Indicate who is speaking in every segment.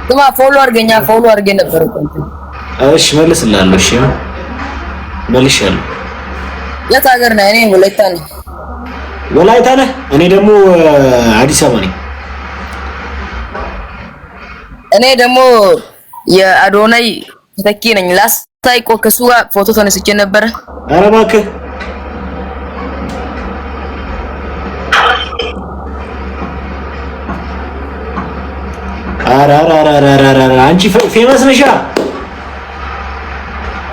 Speaker 1: ስማ ፎሎ አድርጌ ነበር እኮ እንትን።
Speaker 2: እሺ መልስልሃለሁ። እሺ መልሻለሁ።
Speaker 1: የት ሀገር ነህ? እኔ ወላይታ ነኝ።
Speaker 2: ወላይታ ነህ? እኔ ደግሞ አዲስ አበባ ነኝ።
Speaker 1: እኔ ደግሞ የአዶናይ ተተኪ ነኝ። ላስታይ እኮ ከእሱ ጋር ፎቶ ተነስቼ ነበረ።
Speaker 2: ኧረ እባክህ ኧረ አንቺ ፌመስ ነሻ።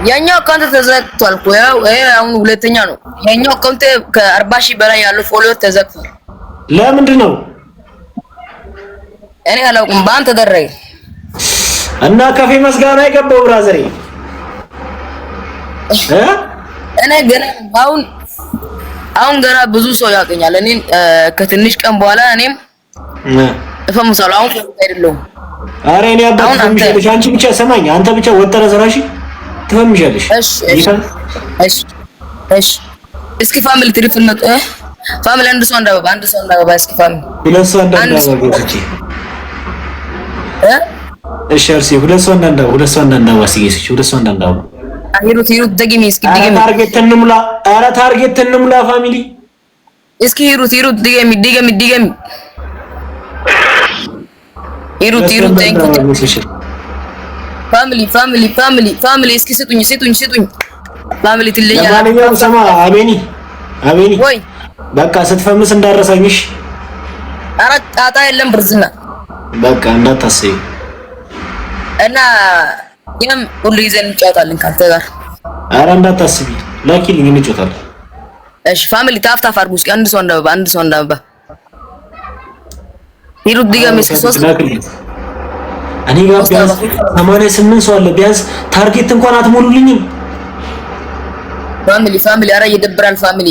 Speaker 1: ያኛው አካውንት ተዘግቷል እኮ ያው አሁን ሁለተኛ ነው። ያኛው አካውንት ከ40,000 በላይ ያለው ፎሎወር ተዘግቷል።
Speaker 2: ለምንድን ነው?
Speaker 1: እኔ አላውቅም። ባን ተደረገ
Speaker 2: እና ከፌመስ ጋር ነው የገባው ብራዘሬ።
Speaker 1: እኔ ገና አሁን ገና ብዙ ሰው ያውቀኛል። እኔን ከትንሽ ቀን በኋላ እኔም እፈምሳለሁ። አሁን አይደለም።
Speaker 2: ኧረ እኔ አባቱ ትፈምሻለሽ። አንቺ ብቻ ሰማኝ። አንተ ብቻ ወጠረ ዘራሽ ትፈምሻለሽ።
Speaker 1: እሺ እስኪ ፋሚሊ ትሪፍል ነው ፋሚሊ አንድ ሰው እንዳበባ እስኪ ፋሚሊ
Speaker 2: ሁለት ሰው እንዳበባ እስኪ እሺ እርሲ ሁለት ሰው እንዳበባ እስኪ ሁለት ሰው እንዳበባ
Speaker 1: ሂሩት ደግሜ እስኪ
Speaker 2: ኧረ ታርጌት እንሙላ ፋሚሊ
Speaker 1: እስኪ ሂሩት ድገሚ ሂሩት ፋሚሊ እስኪ ስጡኝ ፋሚሊ ትለኛለህ።
Speaker 2: ለማንኛውም ሰማ አቤኒ
Speaker 1: ወይ
Speaker 2: በቃ ስትፈምስ እንዳረሳኝሽ።
Speaker 1: ኧረ ጣጣ የለም ብርዝና
Speaker 2: በቃ እንዳታስቢ
Speaker 1: እና ያም ሁሉ ይዘን እንጫወታለን ካንተ ጋር።
Speaker 2: ኧረ እንዳታስቢ ላኪልኝ እንጫወታለን።
Speaker 1: እሺ ፋሚሊ ታፍ አድርጉ እስኪ አንድ ሰው እንዳበባ ሂሩት ድጋሚ እስኪ 3
Speaker 2: እኔ ጋር ቢያንስ 88 ሰው አለ። ቢያንስ ታርጌት እንኳን አትሞሉልኝም።
Speaker 1: ፋሚሊ ኧረ ይደብራል። ፋሚሊ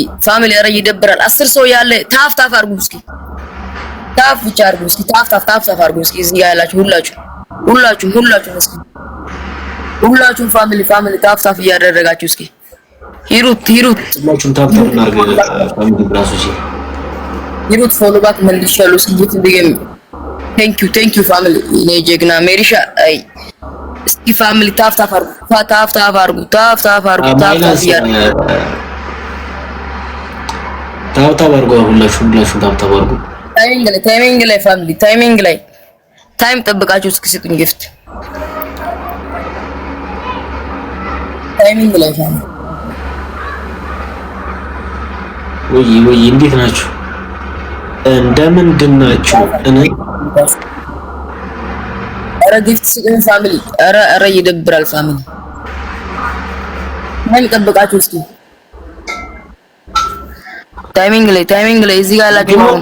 Speaker 1: ኧረ ይደብራል። 10 ሰው ያለ ታፍ አድርጉ እስኪ ታፍ ብቻ አድርጉ እስኪ ታፍ አድርጉ እስኪ እዚህ ጋር ያላችሁ ሁላችሁም እስኪ ሁላችሁም ፋሚሊ ታፍ እያደረጋችሁ እስኪ ሂሩት
Speaker 2: ሁላችሁም ታፍ እናርገ ፋሚሊ ብራሶች
Speaker 1: ሂሩት ፎሎ ባክ መልሻለሁ እስኪ ጌት እንደገም ቴንክ ዩ ፋሚሊ እኔ ጀግና ሜሪሻ አይ እስኪ ፋሚሊ ታፍ አድርጉ
Speaker 2: ሁላችሁም ታፍ አድርጉ።
Speaker 1: ታይሚንግ ላይ ፋሚሊ ታይም ጠብቃችሁ እስኪ ስጡኝ ጊፍት ታይሚንግ ላይ ፋሚሊ
Speaker 2: ወይ እንዴት ናችሁ? እንደምንድን ናችሁ?
Speaker 1: ኧረ ጊፍት ስጡኝ ፋሚሊ ኧረ ይደብራል ፋሚሊ ታይም ጠብቃችሁ እስኪ ታይሚንግ ላይ እዚህ ጋር ያላችሁ ነው።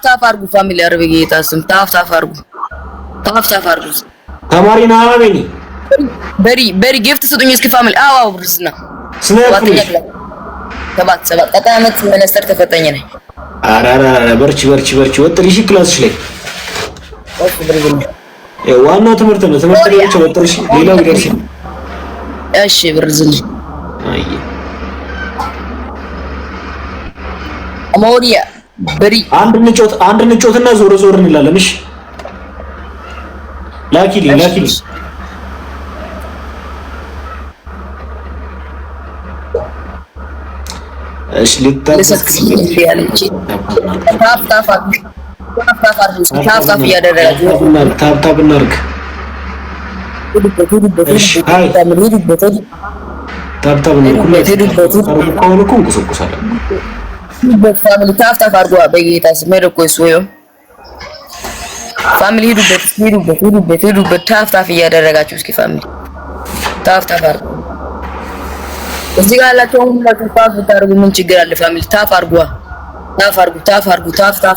Speaker 1: ታፍ አድርጉ ፋሚሊ ኧረ በጌታ ስም ታፍ አድርጉ
Speaker 2: ተማሪ ነህ አቤኒ
Speaker 1: በሪ ጊፍት ስጡኝ እስኪ ፋሚሊ አዎ ብርስና ሰባት ቀጣይ ዓመት ሚኒስተር ተፈተኝ ነኝ።
Speaker 2: ኧረ በርቺ ወጥሪሽ ክላስሽ ላይ ዋናው ትምህርት ነው። ትምህርት ላይ ብቻ ወጥሪሽ ሌላው ይደርሽ።
Speaker 1: እሺ ብርዝልኝ
Speaker 2: አይ
Speaker 1: አሞሪያ በሪ
Speaker 2: አንድ እንጮትና ዞር እንላለን። እሺ ላኪልኝ እሺ
Speaker 1: ታፍ እያደረጋችሁ
Speaker 2: ታብ እናድርግ። ታፍ
Speaker 1: አድርጓ በጌታ ስም ሄደኮ ይሶዮ ፋሚሊ ሂዱበት ታፍ እያደረጋችሁ እስኪ ፋሚሊ ታፍ አድርጉ። እዚህ ጋር ያላችሁ ሁላችሁ ታፍ ብታደርጉ ምን ችግር አለ? ፋሚሊ ታፍ አድርጉ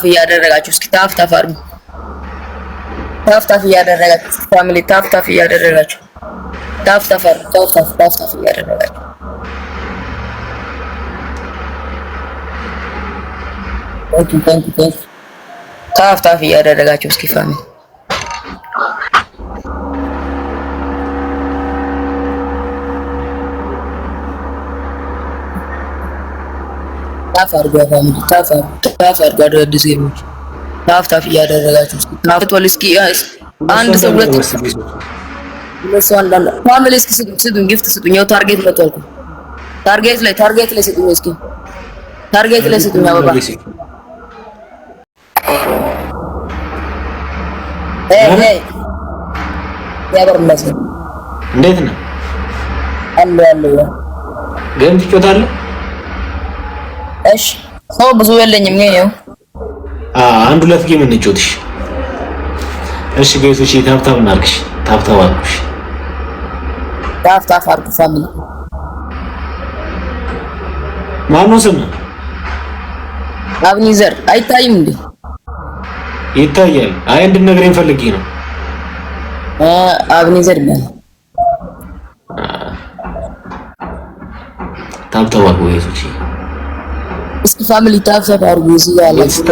Speaker 1: እያደረጋችሁ እስኪ ታፍ አድርጉ። ታፍ እያደረጋችሁ እስኪ ፋሚሊ ታፍ እያደረጋችሁ ታፍ እያደረጋችሁ ታንኪ ታፍ እያደረጋችሁ እስኪ ፋሚሊ ታፍ አድርጉ ፋሚሊ ታፍ አድርጉ። አዳዲስ ጌሞች ታፍ እያደረጋችሁ እስኪ ታፍ ቶል እስኪ አንድ ሰው ሁለት ሰው አንዳንድ ፋሚሊ እስኪ ስጡኝ ጊፍት ስጡኝ። ያው ታርጌት መጥቷል። ታርጌት ላይ ስጡኝ እስኪ ታርጌት ላይ ስጡኝ። አበባ ያበር መስል
Speaker 2: እንዴት ነው
Speaker 1: አለ
Speaker 2: ገም ትጮታለህ?
Speaker 1: እሺ ሰው ብዙ የለኝም ግን ያው
Speaker 2: አንድ ሁለት ጌም እንጫወትሽ። እሺ ጋይሶች ታፕታፕ እናርግሽ። ታፕታፕ አርጉሽ።
Speaker 1: ታፕታፕ አርጉ ፋሚሊ።
Speaker 2: ማነው ስም?
Speaker 1: አብኒዘር አይታይም እንዴ?
Speaker 2: ይታያል። አይ እንድትነግረኝ ፈልጌ ነው።
Speaker 1: አብኒዘር ማለት
Speaker 2: ታፕታፕ አርጉ ጋይሶች።
Speaker 1: እስኪ ፋሚሊ ታፕታፕ አርጉ። እዚህ ያላችሁ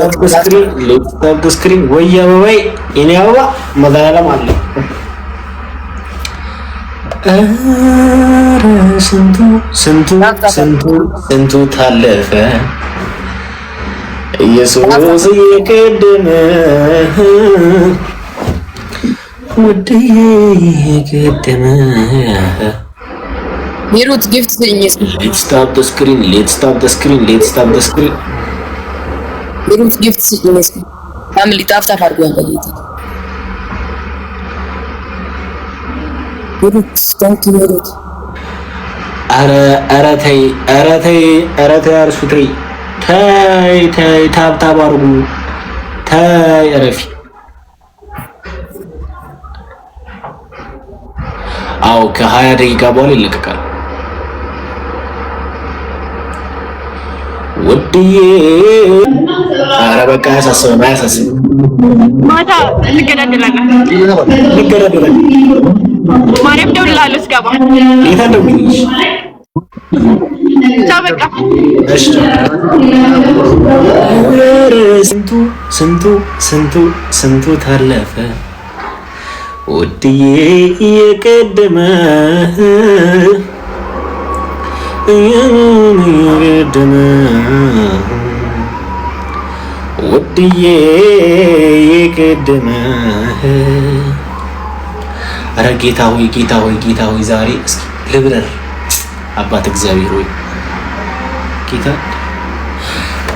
Speaker 2: ታፕ ስክሪን ወይ አበባይ እኔ አበባ መዳለም አለ። ስንቱ ታለፈ ኢየሱስ የቀደመ ውድዬ የቀደመ
Speaker 1: ሂሩት ጊፍት ሰኝ እስኪ
Speaker 2: ሌትስ ታፕ ዘ ስክሪን
Speaker 1: ሂሩት ጊፍት ሰኝ እስኪ ፋሚሊ ታፕታፕ አድርጉ። ያንቀይት ሂሩት ስታንክ ሂሩት
Speaker 2: ኧረ ተይ አርሱ ተይ ታፕታፕ አድርጉ። ተይ እረፊ። አዎ ከ20 ደቂቃ በኋላ ይለቀቃል። ውድዬ ኧረ በቃ አያሳስብም።
Speaker 3: ማታ እንገዳደላለን። ማርያም ደውላለሁ እስገባ
Speaker 2: የት እንደምንይሽ
Speaker 3: ቻው በቃ
Speaker 2: እሺ። ስንቱ ታለፈ ውድዬ የቀደመ ውድዬ የቀደመ ኧረ ጌታ ሆይ ዛሬ እስኪ ልብረር። አባት እግዚአብሔር ሆይ ጌታ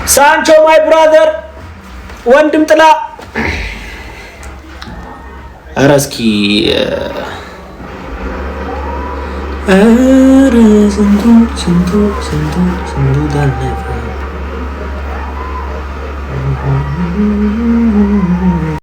Speaker 2: ሳንቾ ማይ ብራዘር ወንድም ጥላ ኧረ እስኪ ኧረ ስንቱ ታለፈ